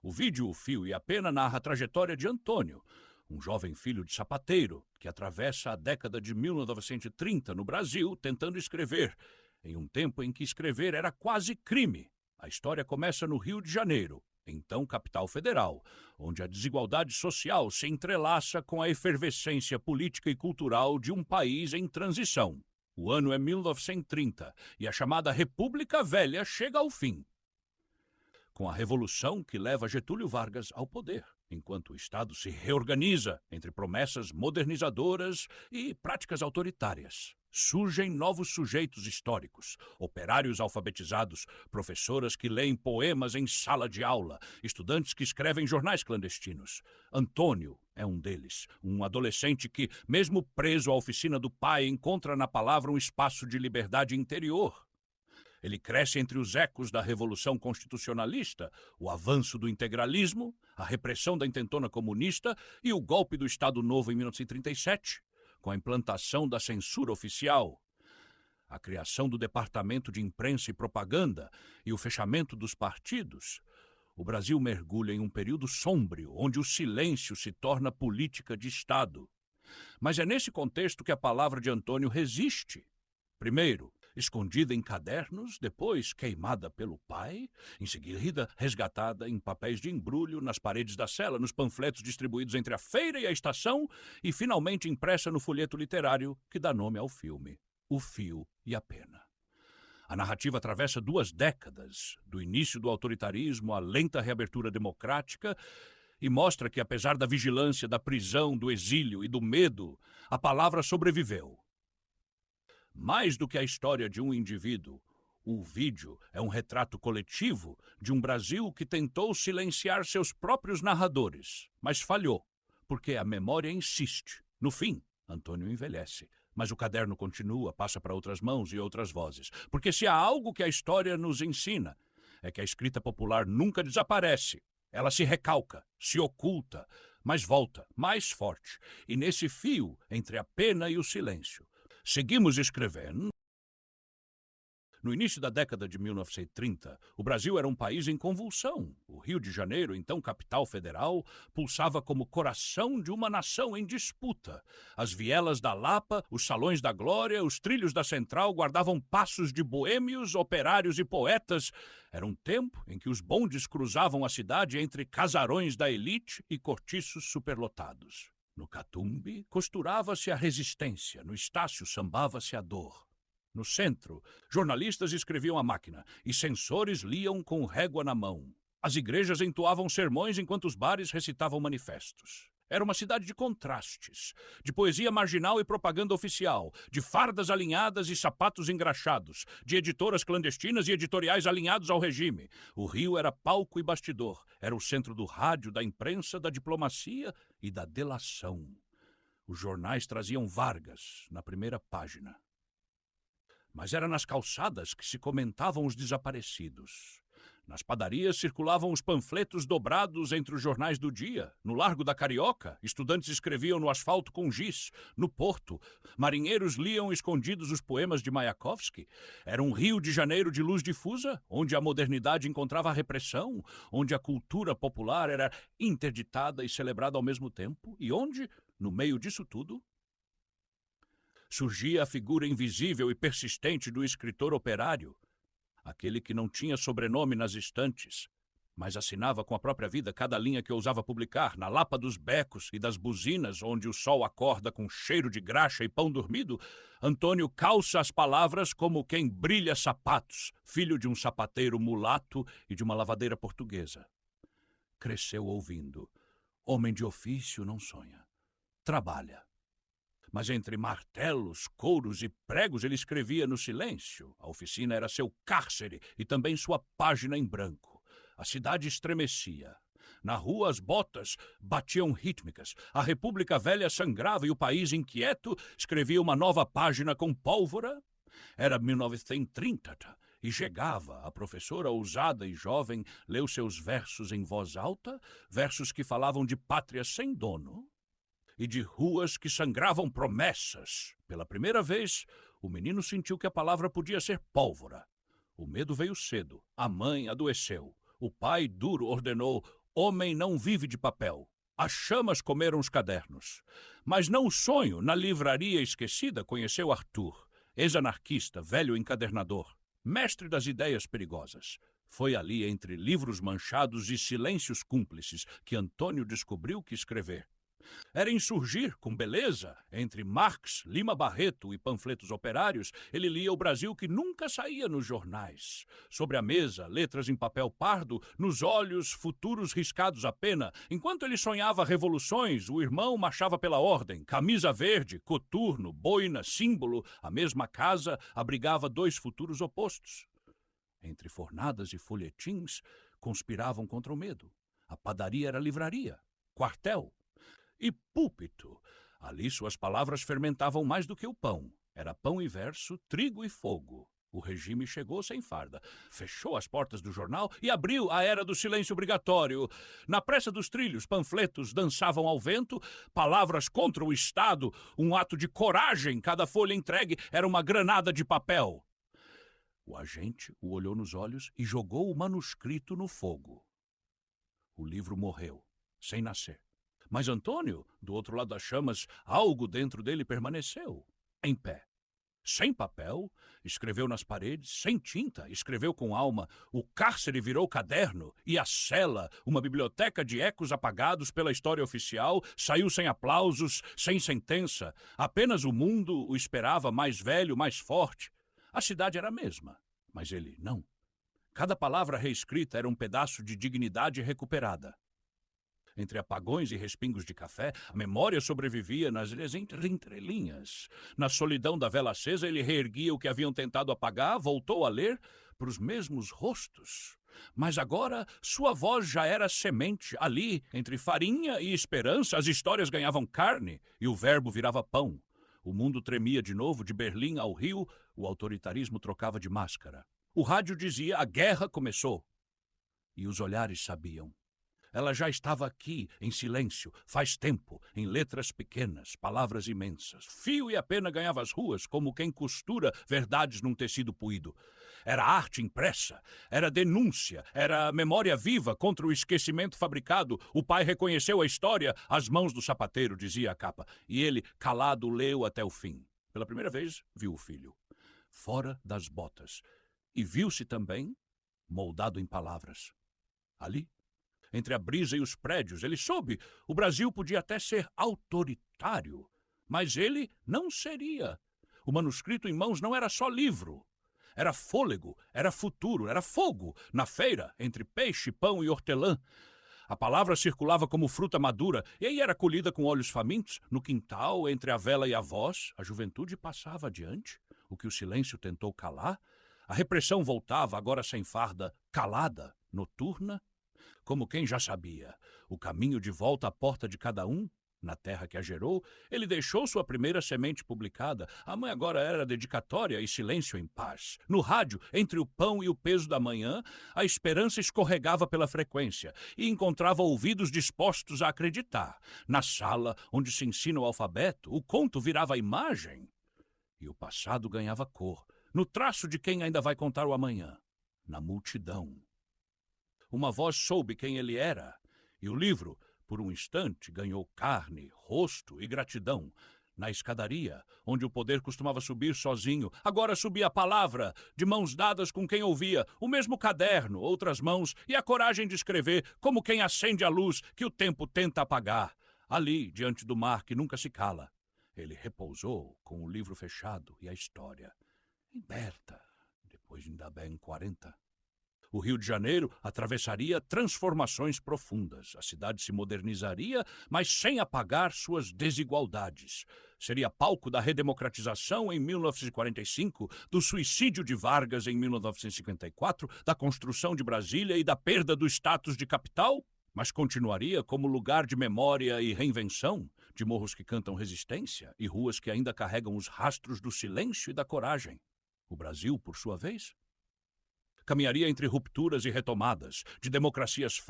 O vídeo O Fio e a Pena narra a trajetória de Antônio, um jovem filho de sapateiro que atravessa a década de 1930 no Brasil tentando escrever, em um tempo em que escrever era quase crime. A história começa no Rio de Janeiro, então capital federal, onde a desigualdade social se entrelaça com a efervescência política e cultural de um país em transição. O ano é 1930 e a chamada República Velha chega ao fim, com a revolução que leva Getúlio Vargas ao poder, enquanto o Estado se reorganiza entre promessas modernizadoras e práticas autoritárias. Surgem novos sujeitos históricos, operários alfabetizados, professoras que leem poemas em sala de aula, estudantes que escrevem jornais clandestinos. Antônio é um deles, um adolescente que, mesmo preso à oficina do pai, encontra na palavra um espaço de liberdade interior. Ele cresce entre os ecos da Revolução Constitucionalista, o avanço do integralismo, a repressão da intentona comunista e o golpe do Estado Novo em 1937, com a implantação da censura oficial, a criação do Departamento de Imprensa e Propaganda e o fechamento dos partidos. O Brasil mergulha em um período sômbrio, onde o silêncio se torna política de Estado. Mas é nesse contexto que a palavra de Antônio resiste. Primeiro, escondida em cadernos, depois queimada pelo pai, em seguida resgatada em papéis de embrulho nas paredes da cela, nos panfletos distribuídos entre a feira e a estação e finalmente impressa no folheto literário que dá nome ao filme, O Fio e a Pena. A narrativa atravessa 2 décadas, do início do autoritarismo à lenta reabertura democrática, e mostra que, apesar da vigilância, da prisão, do exílio e do medo, a palavra sobreviveu. Mais do que a história de um indivíduo, o vídeo é um retrato coletivo de um Brasil que tentou silenciar seus próprios narradores, mas falhou, porque a memória insiste. No fim, Antônio envelhece, mas o caderno continua, passa para outras mãos e outras vozes. Porque se há algo que a história nos ensina, é que a escrita popular nunca desaparece. Ela se recalca, se oculta, mas volta, mais forte. E nesse fio entre a pena e o silêncio, seguimos escrevendo. No início da década de 1930, o Brasil era um país em convulsão. O Rio de Janeiro, então capital federal, pulsava como coração de uma nação em disputa. As vielas da Lapa, os salões da Glória, os trilhos da Central guardavam passos de boêmios, operários e poetas. Era um tempo em que os bondes cruzavam a cidade entre casarões da elite e cortiços superlotados. No Catumbi, costurava-se a resistência, no Estácio sambava-se a dor. No centro, jornalistas escreviam à máquina e censores liam com régua na mão. As igrejas entoavam sermões enquanto os bares recitavam manifestos. Era uma cidade de contrastes, de poesia marginal e propaganda oficial, de fardas alinhadas e sapatos engraxados, de editoras clandestinas e editoriais alinhados ao regime. O Rio era palco e bastidor, era o centro do rádio, da imprensa, da diplomacia e da delação. Os jornais traziam Vargas na primeira página. Mas era nas calçadas que se comentavam os desaparecidos. Nas padarias circulavam os panfletos dobrados entre os jornais do dia. No Largo da Carioca, estudantes escreviam no asfalto com giz. No Porto, marinheiros liam escondidos os poemas de Mayakovsky. Era um Rio de Janeiro de luz difusa, onde a modernidade encontrava a repressão, onde a cultura popular era interditada e celebrada ao mesmo tempo, e onde, no meio disso tudo, surgia a figura invisível e persistente do escritor operário, aquele que não tinha sobrenome nas estantes, mas assinava com a própria vida cada linha que ousava publicar, na lapa dos becos e das buzinas, onde o sol acorda com cheiro de graxa e pão dormido. Antônio calça as palavras como quem brilha sapatos, filho de um sapateiro mulato e de uma lavadeira portuguesa. Cresceu ouvindo: homem de ofício não sonha, trabalha. Mas entre martelos, couros e pregos ele escrevia no silêncio. A oficina era seu cárcere e também sua página em branco. A cidade estremecia. Na rua as botas batiam rítmicas. A República Velha sangrava e o país inquieto escrevia uma nova página com pólvora. Era 1930 e chegava. A professora, ousada e jovem, leu seus versos em voz alta, versos que falavam de pátria sem dono e de ruas que sangravam promessas. Pela primeira vez, o menino sentiu que a palavra podia ser pólvora. O medo veio cedo. A mãe adoeceu. O pai, duro, ordenou: Homem não vive de papel. As chamas comeram os cadernos. Mas não o sonho, na livraria esquecida, conheceu Arthur, ex-anarquista, velho encadernador, mestre das ideias perigosas. Foi ali, entre livros manchados e silêncios cúmplices, que Antônio descobriu que escrever era insurgir com beleza. Entre Marx, Lima Barreto e panfletos operários, ele lia o Brasil que nunca saía nos jornais. Sobre a mesa, letras em papel pardo, nos olhos, futuros riscados a pena. Enquanto ele sonhava revoluções, o irmão marchava pela ordem. Camisa verde, coturno, boina, símbolo. A mesma casa abrigava dois futuros opostos. Entre fornadas e folhetins, conspiravam contra o medo. A padaria era livraria, quartel e púlpito. Ali suas palavras fermentavam mais do que o pão. Era pão e verso, trigo e fogo. O regime chegou sem farda, fechou as portas do jornal e abriu a era do silêncio obrigatório. Na pressa dos trilhos, panfletos dançavam ao vento, palavras contra o Estado, um ato de coragem. Cada folha entregue era uma granada de papel. O agente o olhou nos olhos e jogou o manuscrito no fogo. O livro morreu, sem nascer. Mas Antônio, do outro lado das chamas, algo dentro dele permaneceu, em pé. Sem papel, escreveu nas paredes, sem tinta, escreveu com alma. O cárcere virou caderno e a cela, uma biblioteca de ecos apagados pela história oficial, saiu sem aplausos, sem sentença. Apenas o mundo o esperava mais velho, mais forte. A cidade era a mesma, mas ele não. Cada palavra reescrita era um pedaço de dignidade recuperada. Entre apagões e respingos de café, a memória sobrevivia nas entrelinhas. Na solidão da vela acesa, ele reerguia o que haviam tentado apagar, voltou a ler para os mesmos rostos. Mas agora sua voz já era semente. Ali, entre farinha e esperança, as histórias ganhavam carne e o verbo virava pão. O mundo tremia de novo, de Berlim ao Rio, o autoritarismo trocava de máscara. O rádio dizia: a guerra começou. E os olhares sabiam. Ela já estava aqui, em silêncio, faz tempo, em letras pequenas, palavras imensas. Fio e a pena ganhava as ruas, como quem costura verdades num tecido puído. Era arte impressa, era denúncia, era memória viva contra o esquecimento fabricado. O pai reconheceu a história, as mãos do sapateiro, dizia a capa. E ele, calado, leu até o fim. Pela primeira vez, viu o filho, fora das botas. E viu-se também, moldado em palavras. Ali, entre a brisa e os prédios, ele soube. O Brasil podia até ser autoritário, mas ele não seria. O manuscrito em mãos não era só livro. Era fôlego, era futuro, era fogo. Na feira, entre peixe, pão e hortelã. A palavra circulava como fruta madura e aí era colhida com olhos famintos. No quintal, entre a vela e a voz, a juventude passava adiante, o que o silêncio tentou calar. A repressão voltava, agora sem farda, calada, noturna, como quem já sabia. O caminho de volta à porta de cada um, na terra que a gerou, ele deixou sua primeira semente publicada. A mãe agora era dedicatória e silêncio em paz. No rádio, entre o pão e o peso da manhã, a esperança escorregava pela frequência e encontrava ouvidos dispostos a acreditar. Na sala, onde se ensina o alfabeto, o conto virava imagem e o passado ganhava cor. No traço de quem ainda vai contar o amanhã. Na multidão. Uma voz soube quem ele era, e o livro, por um instante, ganhou carne, rosto e gratidão. Na escadaria, onde o poder costumava subir sozinho, agora subia a palavra, de mãos dadas com quem ouvia, o mesmo caderno, outras mãos, e a coragem de escrever, como quem acende a luz que o tempo tenta apagar. Ali, diante do mar que nunca se cala, ele repousou com o livro fechado e a história. Liberta, depois de ainda bem 40. O Rio de Janeiro atravessaria transformações profundas. A cidade se modernizaria, mas sem apagar suas desigualdades. Seria palco da redemocratização em 1945, do suicídio de Vargas em 1954, da construção de Brasília e da perda do status de capital, mas continuaria como lugar de memória e reinvenção, de morros que cantam resistência e ruas que ainda carregam os rastros do silêncio e da coragem. O Brasil, por sua vez, caminharia entre rupturas e retomadas, de democracias